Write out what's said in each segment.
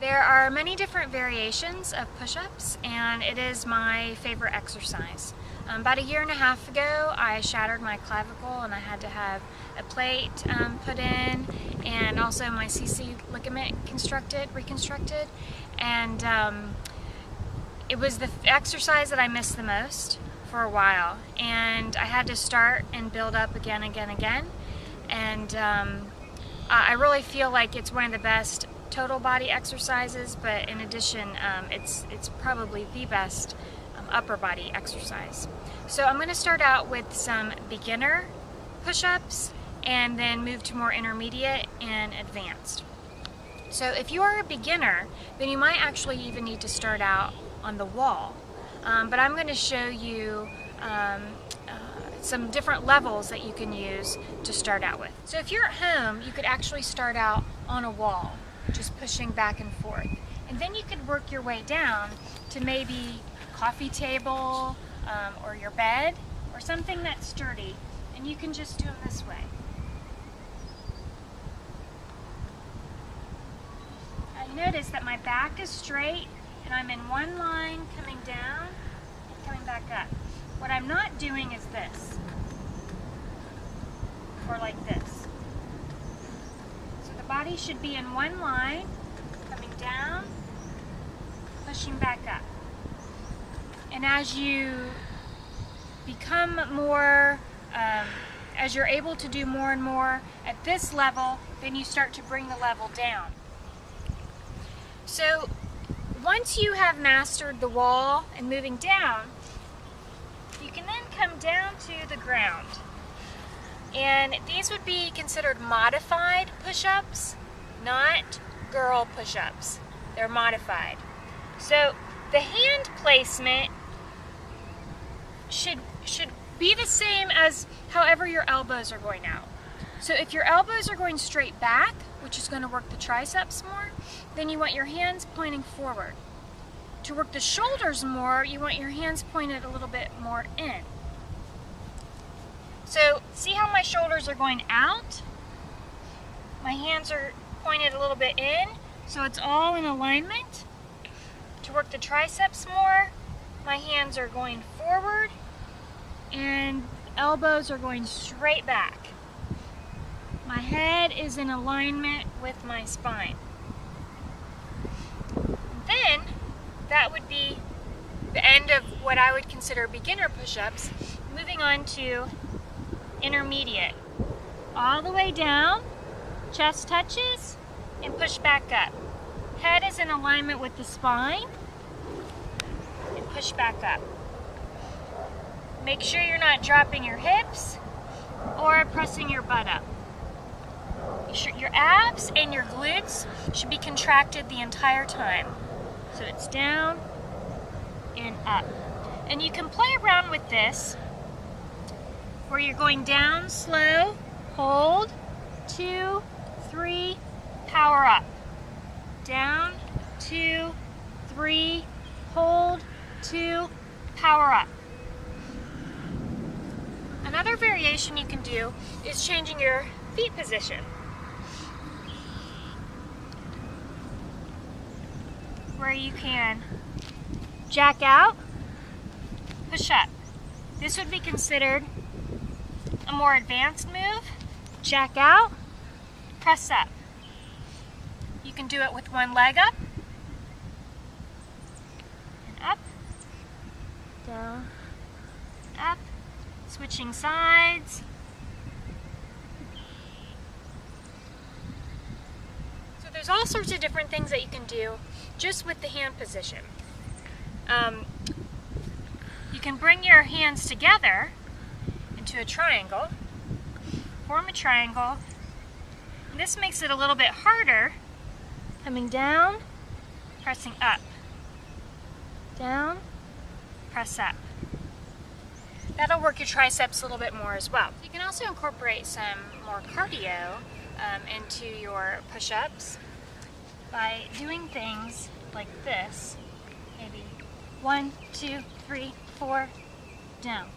There are many different variations of push-ups, and it is my favorite exercise. About a year and a half ago, I shattered my clavicle and I had to have a plate put in, and also my CC ligament reconstructed. And it was the exercise that I missed the most for a while, and I had to start and build up again. And I really feel like it's one of the best total body exercises, but in addition, it's probably the best upper body exercise. So I'm going to start out with some beginner push-ups and then move to more intermediate and advanced. So if you are a beginner, then you might actually even need to start out on the wall. But I'm going to show you some different levels that you can use to start out with. So if you're at home, you could actually start out on a wall, just pushing back and forth. And then you could work your way down to maybe a coffee table or your bed or something that's sturdy, and you can just do them this way. I notice that my back is straight and I'm in one line coming down and coming back up. What I'm not doing is this, or like this. So the body should be in one line, coming down, pushing back up. And as you become more, as you're able to do more and more at this level, then you start to bring the level down. So once you have mastered the wall and moving down, you can then come down to the ground. And these would be considered modified push-ups, not girl push-ups. They're modified. So the hand placement should be the same as however your elbows are going out. So if your elbows are going straight back, which is going to work the triceps more, then you want your hands pointing forward. To work the shoulders more, you want your hands pointed a little bit more in. So see how my shoulders are going out? My hands are pointed a little bit in, so it's all in alignment. To work the triceps more, my hands are going forward and elbows are going straight back. My head is in alignment with my spine. Then that would be the end of what I would consider beginner push-ups. Moving on to intermediate. All the way down, chest touches, and push back up. Head is in alignment with the spine, and push back up. Make sure you're not dropping your hips or pressing your butt up. Your abs and your glutes should be contracted the entire time. So it's down and up. And you can play around with this where you're going down slow, hold, 2, 3, power up. Down, 2, 3, hold, 2, power up. Another variation you can do is changing your feet position. Where you can jack out, push up. This would be considered a more advanced move. Jack out, press up. You can do it with one leg up, and up, down, up, switching sides. So there's all sorts of different things that you can do just with the hand position. You can bring your hands together into a triangle, form a triangle, and this makes it a little bit harder, coming down, pressing up, down, press up. That'll work your triceps a little bit more as well. You can also incorporate some more cardio into your push-ups by doing things like this. Maybe 1, 2, 3, 4, down.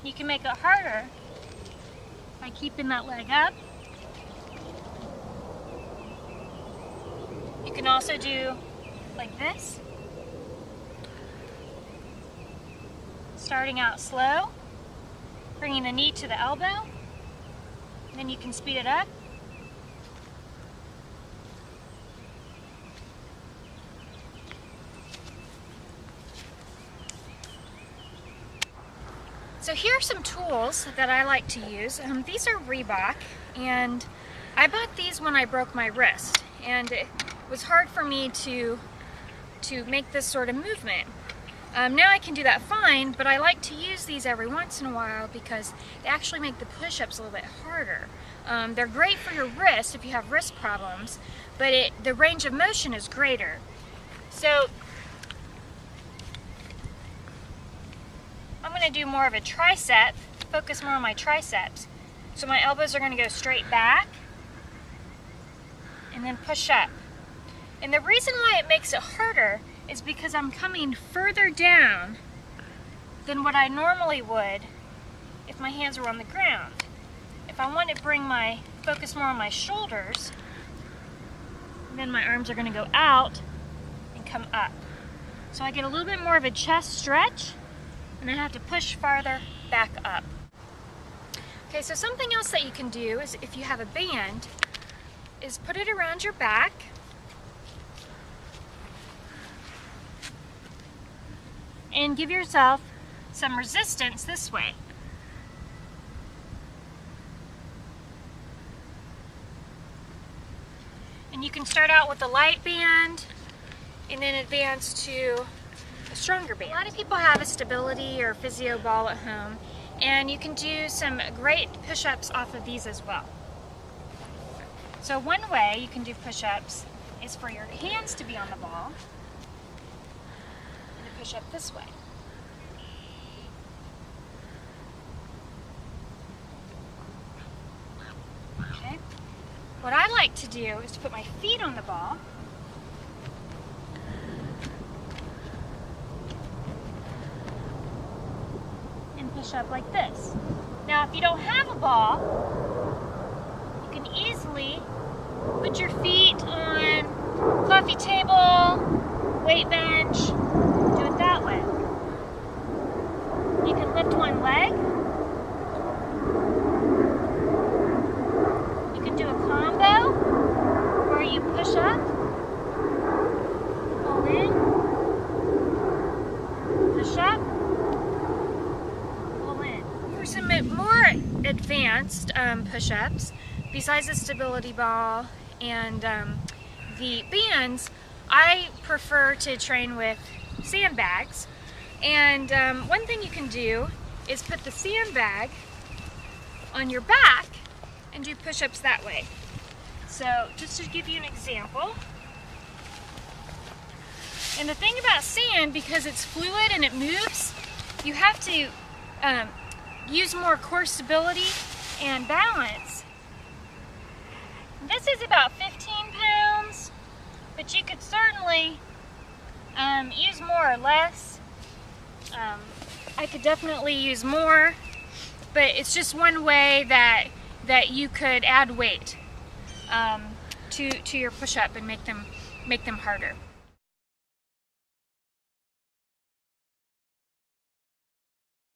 You can make it harder by keeping that leg up You can also do like this. Starting out slow, bringing the knee to the elbow, then you can speed it up. So here are some tools that I like to use. These are Reebok, and I bought these when I broke my wrist, and it was hard for me to make this sort of movement. Now I can do that fine, but I like to use these every once in a while because they actually make the push-ups a little bit harder. They're great for your wrist if you have wrist problems, but the range of motion is greater. So I'm going to do more of a tricep, focus more on my triceps. So my elbows are going to go straight back and then push up. And the reason why it makes it harder is because I'm coming further down than what I normally would if my hands were on the ground. If I want to bring my focus more on my shoulders, then my arms are going to go out and come up. So I get a little bit more of a chest stretch, and I have to push farther back up. Okay, so something else that you can do is, if you have a band, is put it around your back. And give yourself some resistance this way. And you can start out with a light band and then advance to a stronger band. A lot of people have a stability or physio ball at home, and you can do some great push-ups off of these as well. So one way you can do push-ups is for your hands to be on the ball and to push up this way. Okay. What I like to do is to put my feet on the ball and push up like this. Now, if you don't have a ball, you can easily put your feet on coffee table, weight bench, do it that way. You can lift one leg. You can do a combo where you push up, pull in, push up, pull in. For some more advanced push-ups, besides the stability ball and the bands, I prefer to train with sandbags. And one thing you can do is put the sandbag on your back and do push-ups that way. So just to give you an example. And the thing about sand, because it's fluid and it moves, you have to use more core stability and balance. This is about 15 pounds, but you could certainly use more or less. I could definitely use more, but it's just one way that you could add weight to your push-up and make them harder.